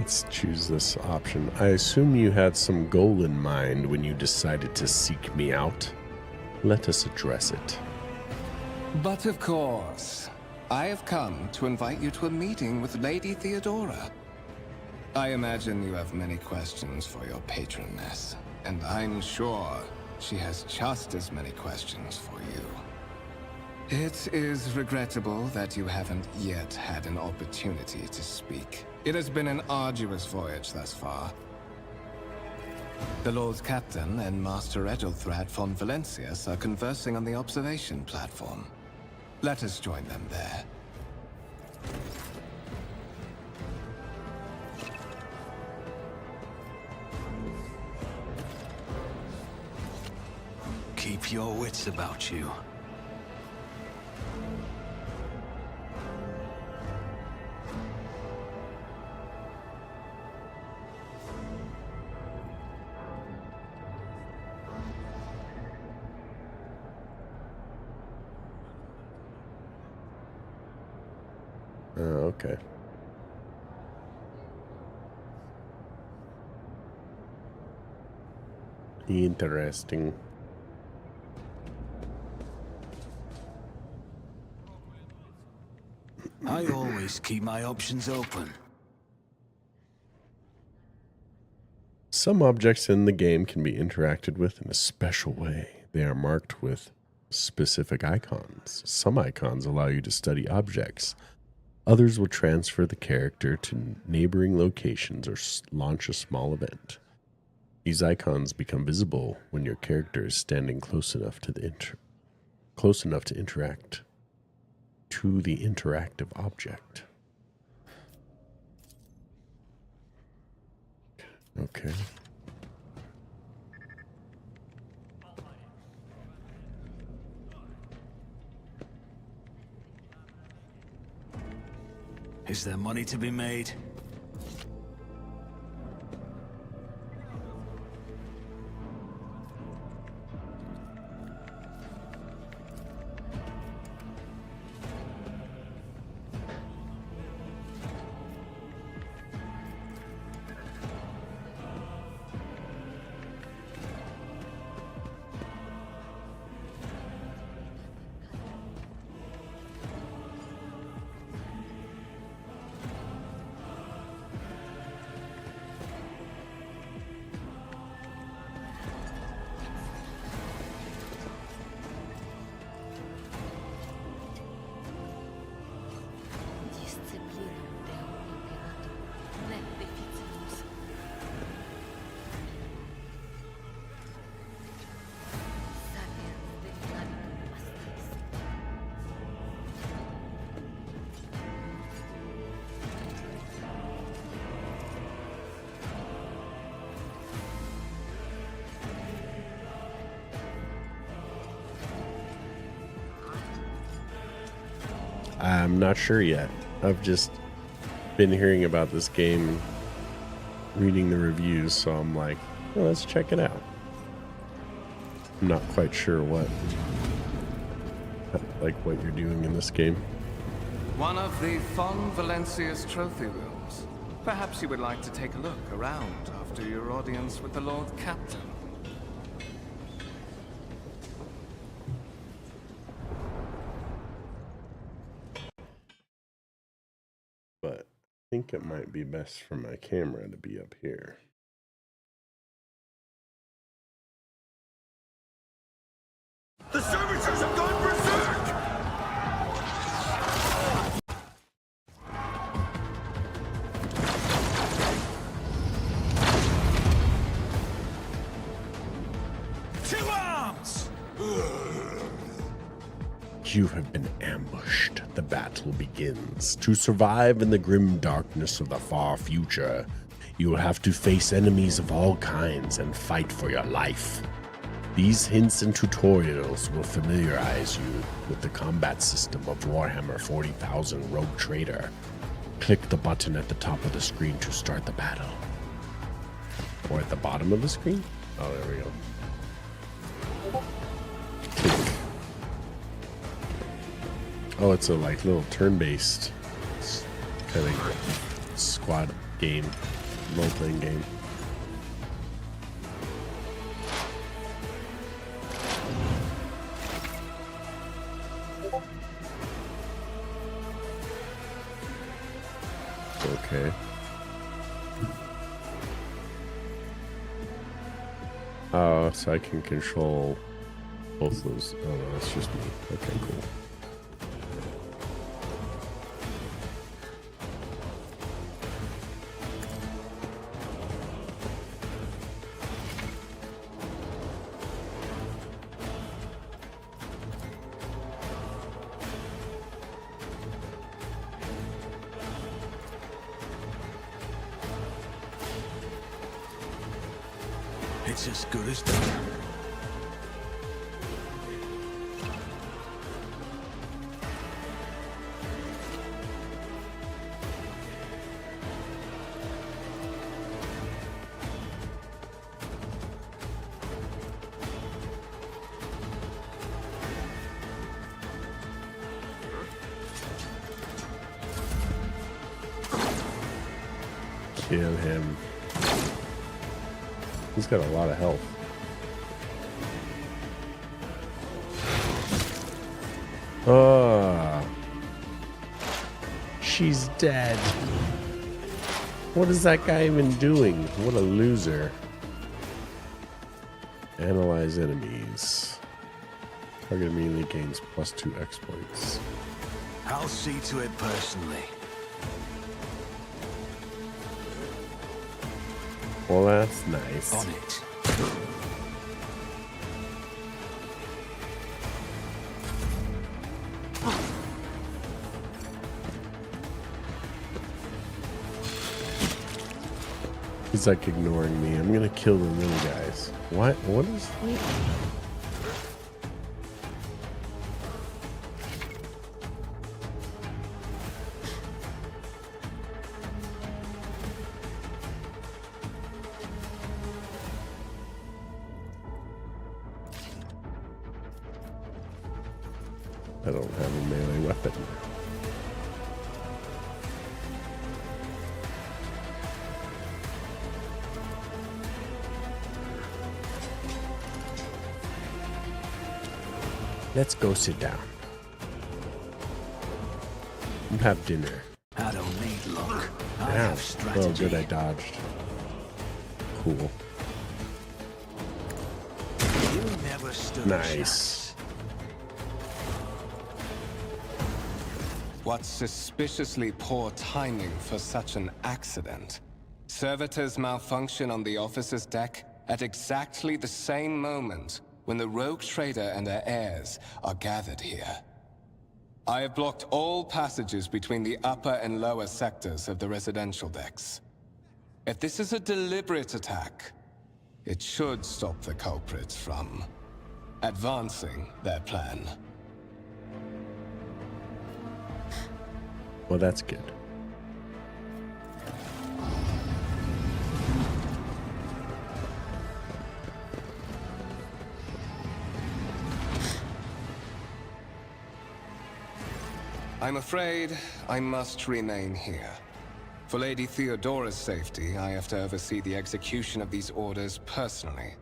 let's choose this option. I assume you had some goal in mind when you decided to seek me out. Let us address it. But of course, I have come to invite you to a meeting with Lady Theodora. I imagine you have many questions for your patroness, and I'm sure she has just as many questions for you. It is regrettable that you haven't yet had an opportunity to speak. It has been an arduous voyage thus far. The Lord Captain and Master Edelthrad von Valencius are conversing on the observation platform. Let us join them there. Keep your wits about you. Okay. Interesting. I always keep my options open. Some objects in the game can be interacted with in a special way. They are marked with specific icons. Some icons allow you to study objects. Others will transfer the character to neighboring locations or launch a small event. These icons become visible when your character is standing close enough to interact to the interactive object. Okay. Is there money to be made? I'm not sure yet. I've just been hearing about this game, reading the reviews, so I'm like, well, let's check it out. I'm not quite sure what you're doing in this game. One of the von Valencius trophy rooms. Perhaps you would like to take a look around after your audience with the Lord Captain. But I think it might be best for my camera to be up here. The servitors have gone berserk! To arms! You have been ambushed. The battle begins. To survive in the grim darkness of the far future, you will have to face enemies of all kinds and fight for your life. These hints and tutorials will familiarize you with the combat system of Warhammer 40,000 Rogue Trader. Click the button at the top of the screen to start the battle. Or at the bottom of the screen? Oh, there we go. Click. Oh, it's a like little turn-based kind of squad game, role-playing game. Okay. Oh, so I can control both those. Oh, no, that's just me. Okay, cool. It's as good as done. Kill him. He's got a lot of health. Oh. She's dead. What is that guy even doing? What a loser. Analyze enemies. Target immediately gains +2 exploits. I'll see to it personally. Well, that's nice. On it. He's like ignoring me. I'm gonna kill the little guys. What? What is that? I don't have a melee weapon. Let's go sit down and have dinner. I don't need luck. I Yeah. have Oh, strategy. good. I dodged. Cool. You never stood a Nice. chance. What suspiciously poor timing for such an accident. Servitors malfunction on the officer's deck at exactly the same moment when the rogue trader and her heirs are gathered here. I have blocked all passages between the upper and lower sectors of the residential decks. If this is a deliberate attack, it should stop the culprits from advancing their plan. Well, that's good. I'm afraid I must remain here. For Lady Theodora's safety, I have to oversee the execution of these orders personally.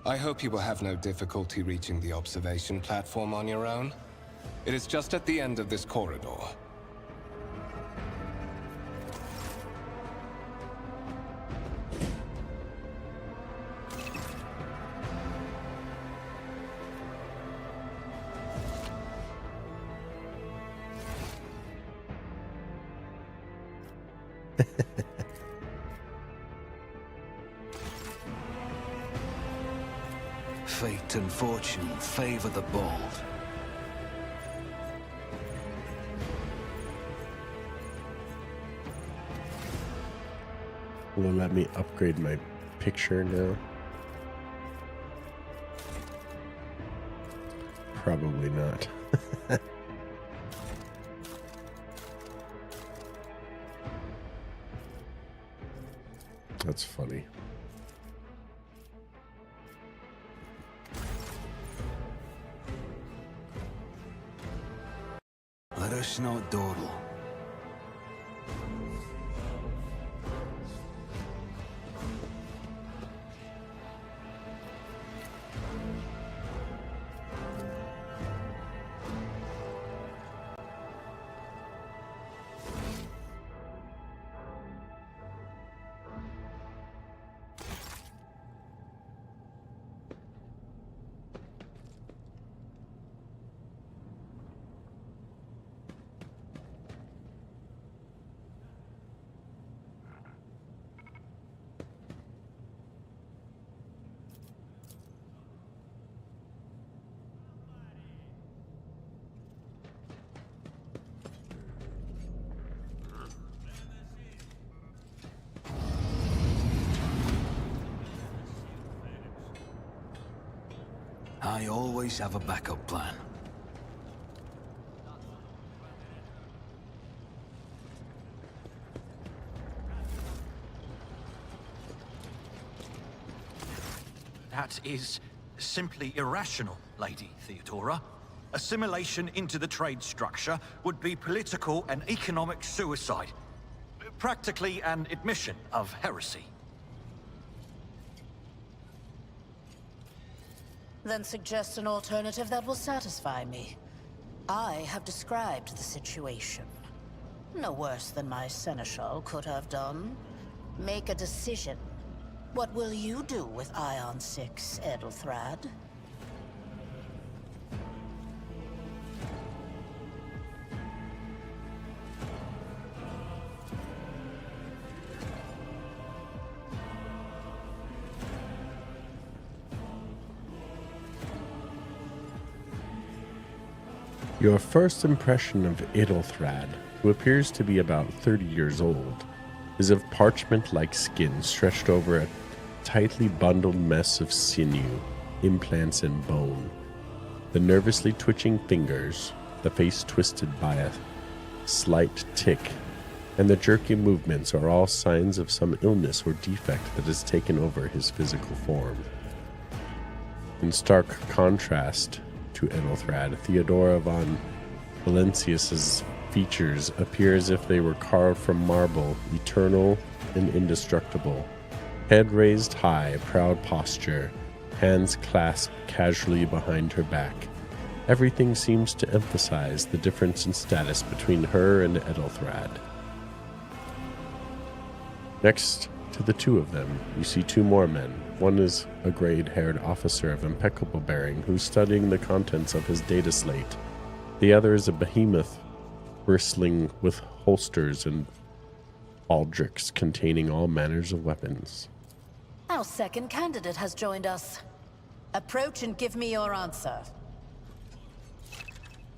I hope you will have no difficulty reaching the observation platform on your own. It is just at the end of this corridor. Fate and fortune favor the bold. Will it let me upgrade my picture now? Probably not. That's funny. Let us not dawdle. I always have a backup plan. That is simply irrational, Lady Theodora. Assimilation into the trade structure would be political and economic suicide. Practically an admission of heresy. Then suggest an alternative that will satisfy me. I have described the situation. No worse than my seneschal could have done. Make a decision. What will you do with Ion 6, Edelthrad? Your first impression of Edelthrad, who appears to be about 30 years old, is of parchment-like skin stretched over a tightly bundled mess of sinew, implants, and bone. The nervously twitching fingers, the face twisted by a slight tic, and the jerky movements are all signs of some illness or defect that has taken over his physical form. In stark contrast to Edelthrad, Theodora von Valencius's features appear as if they were carved from marble, eternal and indestructible. Head raised high, proud posture, hands clasped casually behind her back. Everything seems to emphasize the difference in status between her and Edelthrad. Next to the two of them, you see two more men. One is a grayed-haired officer of impeccable bearing who's studying the contents of his data slate. The other is a behemoth bristling with holsters and baldricks containing all manners of weapons. Our second candidate has joined us. Approach and give me your answer.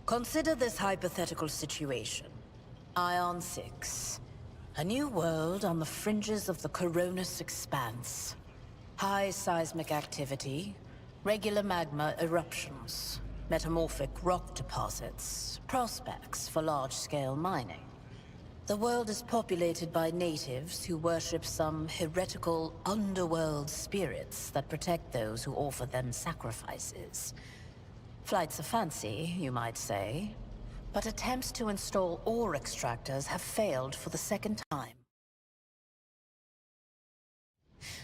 Consider this hypothetical situation. Ion 6. A new world on the fringes of the Coronis expanse. High seismic activity, regular magma eruptions, metamorphic rock deposits, prospects for large-scale mining. The world is populated by natives who worship some heretical underworld spirits that protect those who offer them sacrifices. Flights of fancy, you might say, but attempts to install ore extractors have failed for the second time.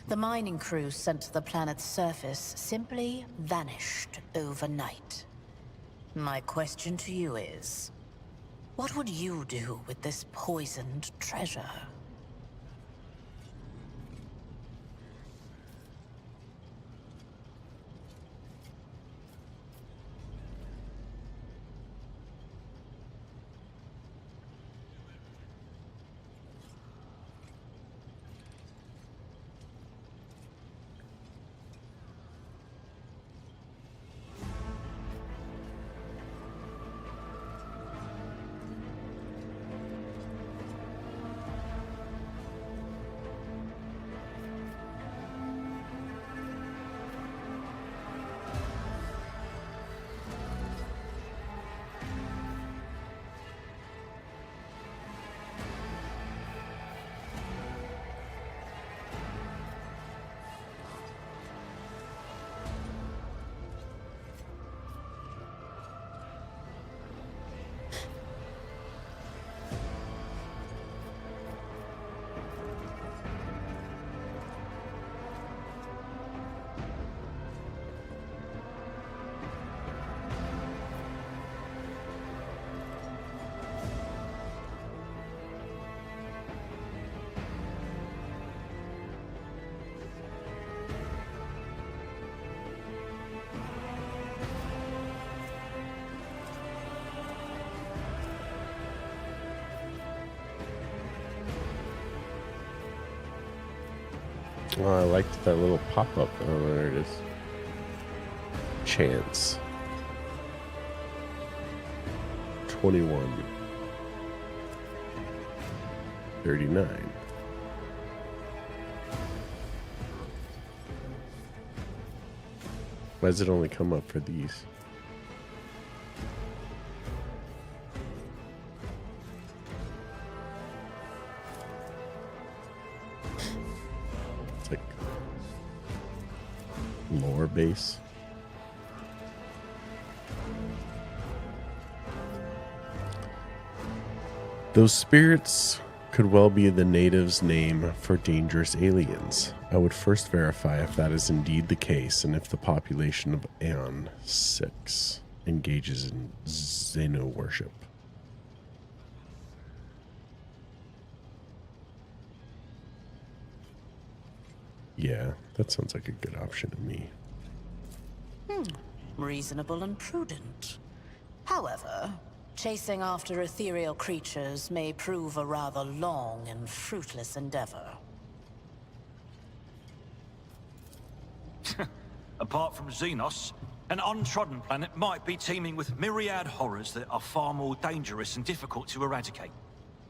The mining crews sent to the planet's surface simply vanished overnight. My question to you is, what would you do with this poisoned treasure? Oh, I liked that little pop-up. Oh, there it is. Chance. 21. 39. Why does it only come up for these? It's like lore base. Those spirits could well be the natives' name for dangerous aliens. I would first verify if that is indeed the case and if the population of Aeon 6 engages in Xeno worship. Yeah, that sounds like a good option to me. Reasonable and prudent. However, chasing after ethereal creatures may prove a rather long and fruitless endeavor. Apart from Xenos, an untrodden planet might be teeming with myriad horrors that are far more dangerous and difficult to eradicate.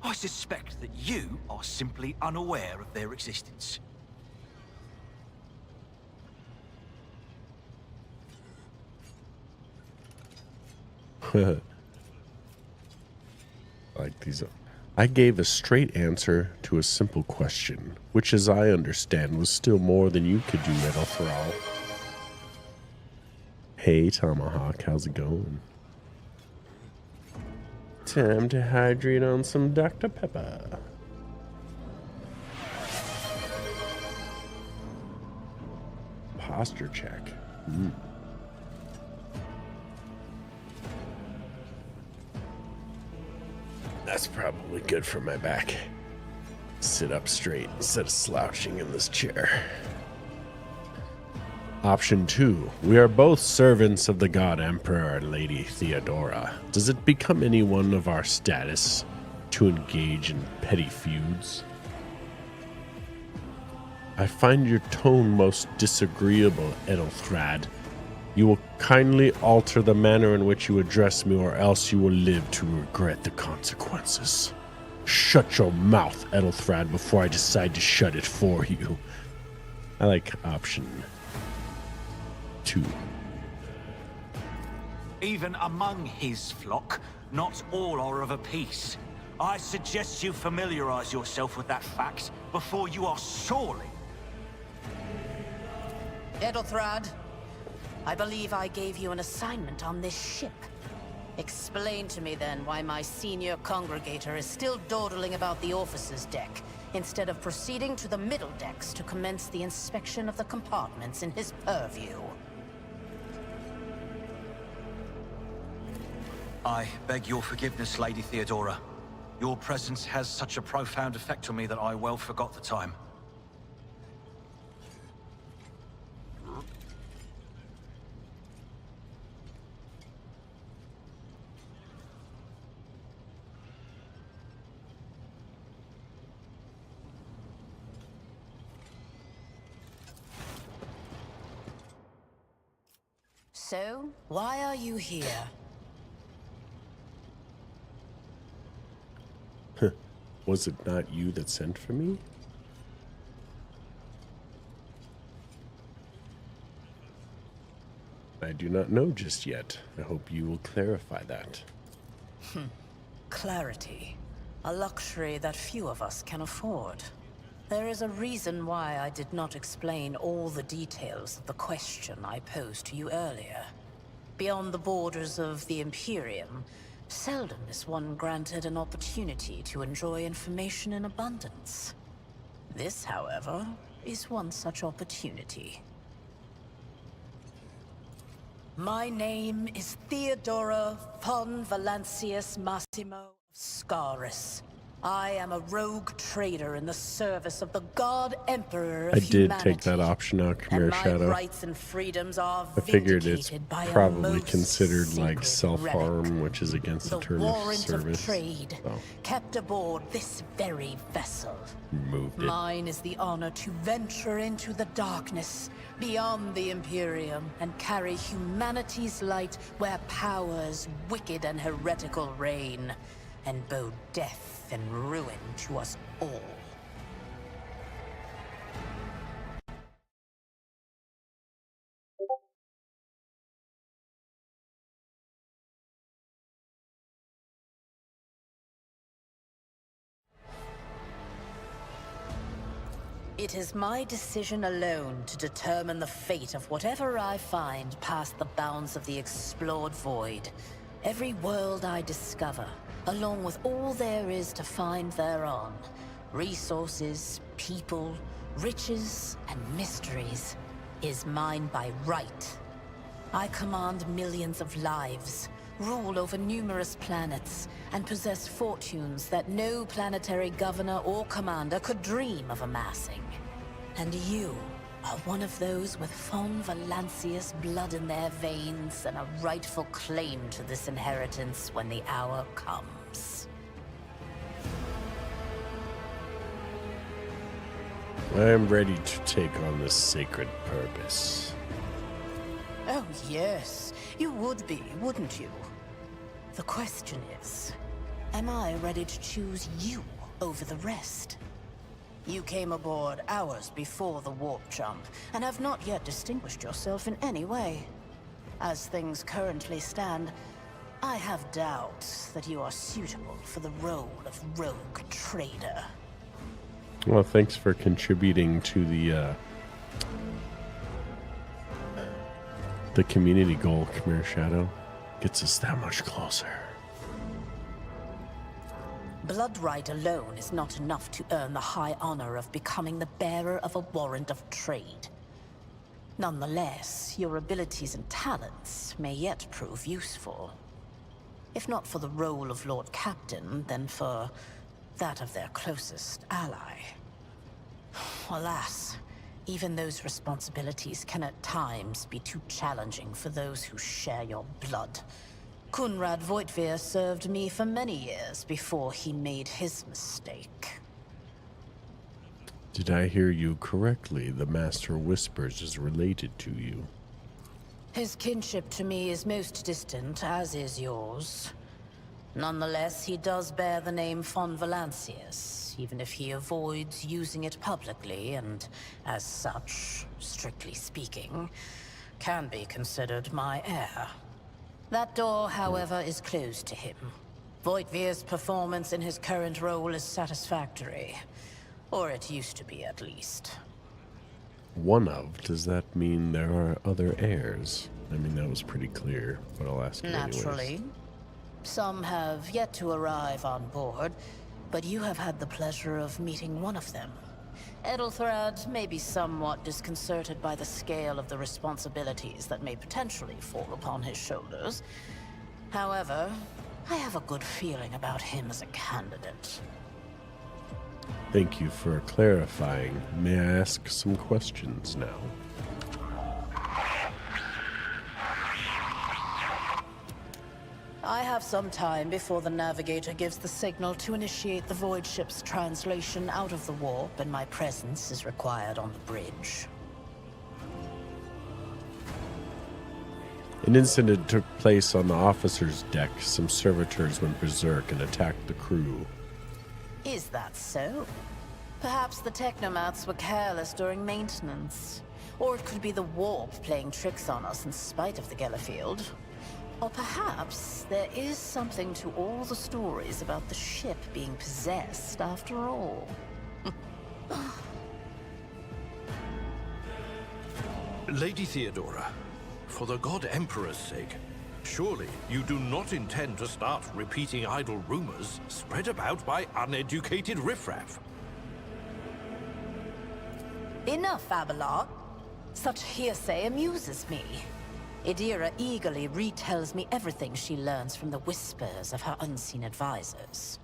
I suspect that you are simply unaware of their existence. Like these. I gave a straight answer to a simple question, which as I understand was still more than you could do, Edelthral. Hey Tomahawk, how's it going? Time to hydrate on some Dr. Pepper. Posture check. That's probably good for my back. Sit up straight instead of slouching in this chair. Option 2. We are both servants of the God Emperor and Lady Theodora. Does it become any one of our status to engage in petty feuds? I find your tone most disagreeable, Edelthrad. You will kindly alter the manner in which you address me, or else you will live to regret the consequences. Shut your mouth, Edelthrad, before I decide to shut it for you. I like option 2. Even among his flock, not all are of a piece. I suggest you familiarize yourself with that fact before you are sorely... Edelthrad, I believe I gave you an assignment on this ship. Explain to me then why my senior congregator is still dawdling about the officer's deck, instead of proceeding to the middle decks to commence the inspection of the compartments in his purview. I beg your forgiveness, Lady Theodora. Your presence has such a profound effect on me that I well forgot the time. So, why are you here? Was it not you that sent for me? I do not know just yet. I hope you will clarify that. Clarity. A luxury that few of us can afford. There is a reason why I did not explain all the details of the question I posed to you earlier. Beyond the borders of the Imperium, seldom is one granted an opportunity to enjoy information in abundance. This, however, is one such opportunity. My name is Theodora von Valancius Massimo of Scaris. I am a rogue trader in the service of the God Emperor of I did humanity. take that option out. Come here, And my Shadow. rights and freedoms are I figured it's vindicated by a probably most considered like sacred self-harm, relic. which is against the The term of warrant service. of trade, So, kept aboard this very vessel. moved it. Mine is the honor to venture into the darkness, beyond the Imperium, and carry humanity's light where powers wicked and heretical reign, and bow death and ruin to us all. It is my decision alone to determine the fate of whatever I find past the bounds of the explored void. Every world I discover, along with all there is to find thereon. Resources, people, riches, and mysteries, is mine by right. I command millions of lives, rule over numerous planets, and possess fortunes that no planetary governor or commander could dream of amassing. And you are one of those with Von Valancius blood in their veins and a rightful claim to this inheritance when the hour comes. I am ready to take on this sacred purpose. Oh yes, you would be, wouldn't you? The question is, am I ready to choose you over the rest? You came aboard hours before the warp jump, and have not yet distinguished yourself in any way. As things currently stand, I have doubts that you are suitable for the role of rogue trader. Well, thanks for contributing to the community goal. Come here, Shadow. Gets us that much closer. Blood right alone is not enough to earn the high honor of becoming the bearer of a warrant of trade. Nonetheless, your abilities and talents may yet prove useful. If not for the role of Lord Captain, then for that of their closest ally. Alas, even those responsibilities can at times be too challenging for those who share your blood. Kunrad Voitvir served me for many years before he made his mistake. Did I hear you correctly? The Master Whispers is related to you. His kinship to me is most distant, as is yours. Nonetheless, he does bear the name Von Valancius, even if he avoids using it publicly, and as such, strictly speaking, can be considered my heir. That door, however, is closed to him. Voitvir's performance in his current role is satisfactory. Or it used to be, at least. One of? Does that mean there are other heirs? I mean, that was pretty clear, but I'll ask you Naturally. anyways. Some have yet to arrive on board, but you have had the pleasure of meeting one of them. Edelthrad may be somewhat disconcerted by the scale of the responsibilities that may potentially fall upon his shoulders. However, I have a good feeling about him as a candidate. Thank you for clarifying. May I ask some questions now? I have some time before the navigator gives the signal to initiate the void ship's translation out of the warp, and my presence is required on the bridge. An incident took place on the officer's deck. Some servitors went berserk and attacked the crew. Is that so? Perhaps the technomats were careless during maintenance. Or it could be the warp playing tricks on us in spite of the Gellerfield. Or perhaps there is something to all the stories about the ship being possessed after all. Lady Theodora, for the God Emperor's sake, surely you do not intend to start repeating idle rumors spread about by uneducated riffraff. Enough, Abelard. Such hearsay amuses me. Idira eagerly retells me everything she learns from the whispers of her unseen advisors.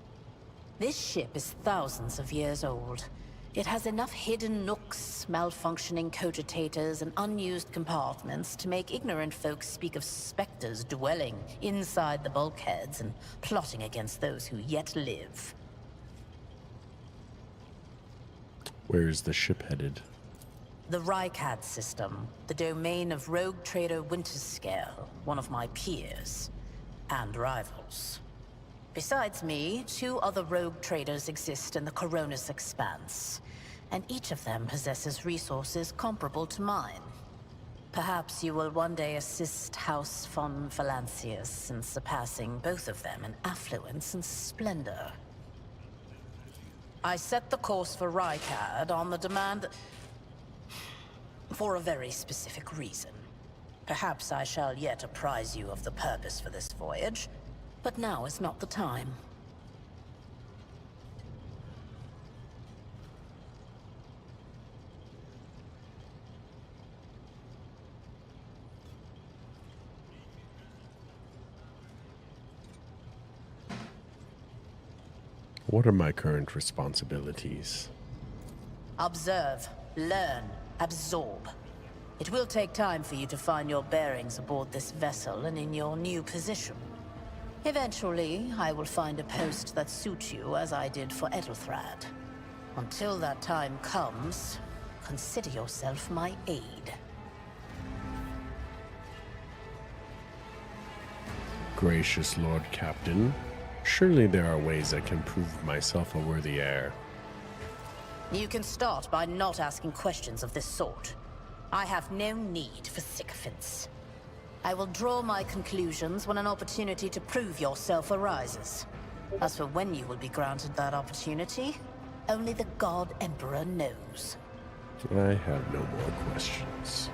This ship is thousands of years old. It has enough hidden nooks, malfunctioning cogitators, and unused compartments to make ignorant folks speak of specters dwelling inside the bulkheads and plotting against those who yet live. Where is the ship headed? The Rykad system, the domain of rogue trader Winterscale, one of my peers, and rivals. Besides me, 2 other rogue traders exist in the Coronis Expanse, and each of them possesses resources comparable to mine. Perhaps you will one day assist House von Valancius in surpassing both of them in affluence and splendor. I set the course for Rykard on the demand for a very specific reason. Perhaps I shall yet apprise you of the purpose for this voyage, but now is not the time. What are my current responsibilities? Observe, learn, absorb. It will take time for you to find your bearings aboard this vessel and in your new position. Eventually, I will find a post that suits you as I did for Ethelthrad. Until that time comes, consider yourself my aide. Gracious Lord Captain, surely there are ways I can prove myself a worthy heir. You can start by not asking questions of this sort. I have no need for sycophants. I will draw my conclusions when an opportunity to prove yourself arises. As for when you will be granted that opportunity, only the God Emperor knows. I have no more questions.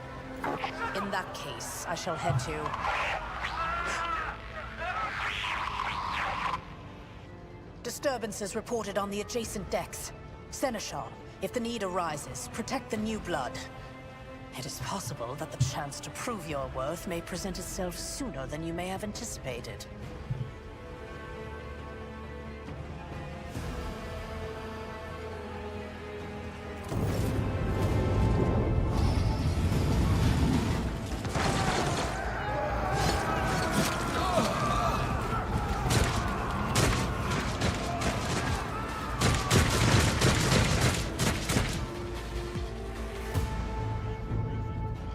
In that case, I shall head to... Disturbances reported on the adjacent decks. Seneschal, if the need arises, protect the new blood. It is possible that the chance to prove your worth may present itself sooner than you may have anticipated.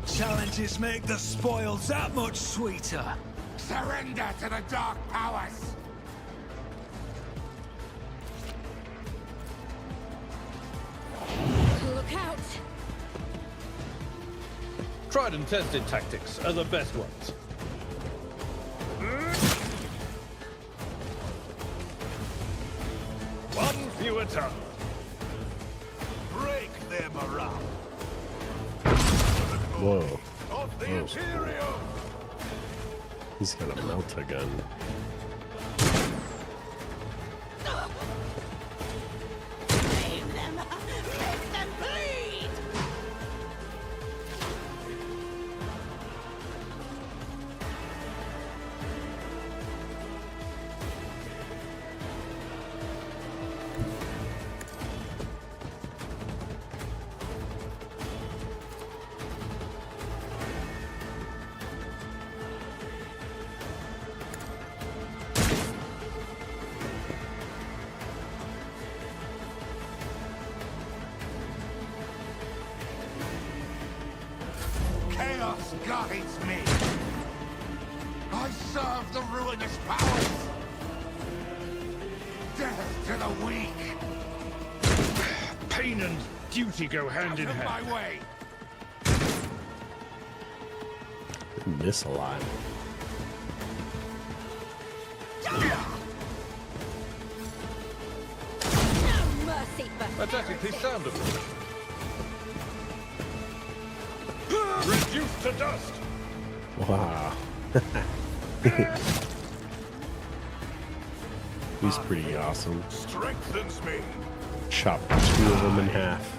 Challenges make the spoils that much sweeter. Surrender to the dark powers! Look out! Tried and tested tactics are the best ones. One fewer tongue. Break their morale! Whoa. Of the Oh. Imperium! He's got a melt-a-gun. Save them! Make them bleed! Chaos guides me! I serve the ruinous powers! Death to the weak! Pain and duty go hand in Out of hand. my way! Miss a lot. No mercy for Aesthetically sound of them. Reduced to dust. Wow. He's pretty awesome. Strengthens me! Chopped two of them in half.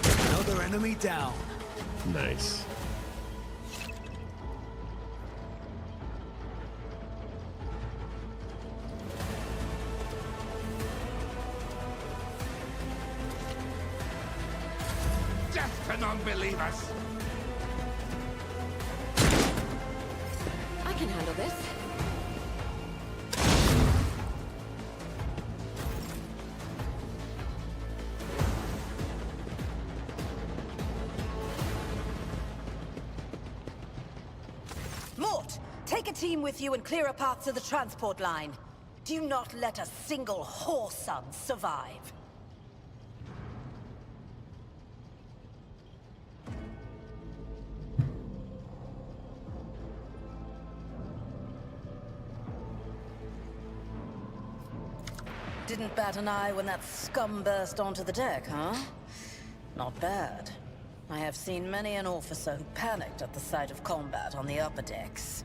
Another enemy down. Nice. Death to non-believers! I can handle this. Mort, take a team with you and clear a path to the transport line. Do not let a single whoreson survive. didn't bat an eye when that scum burst onto the deck, huh? Not bad. I have seen many an officer who panicked at the sight of combat on the upper decks.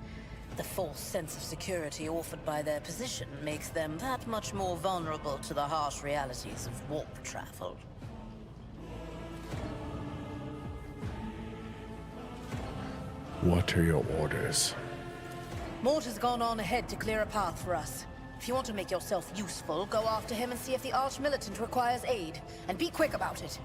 The false sense of security offered by their position makes them that much more vulnerable to the harsh realities of warp travel. What are your orders? Mortar's gone on ahead to clear a path for us. If you want to make yourself useful, go after him and see if the Arch-Militant requires aid. And be quick about it.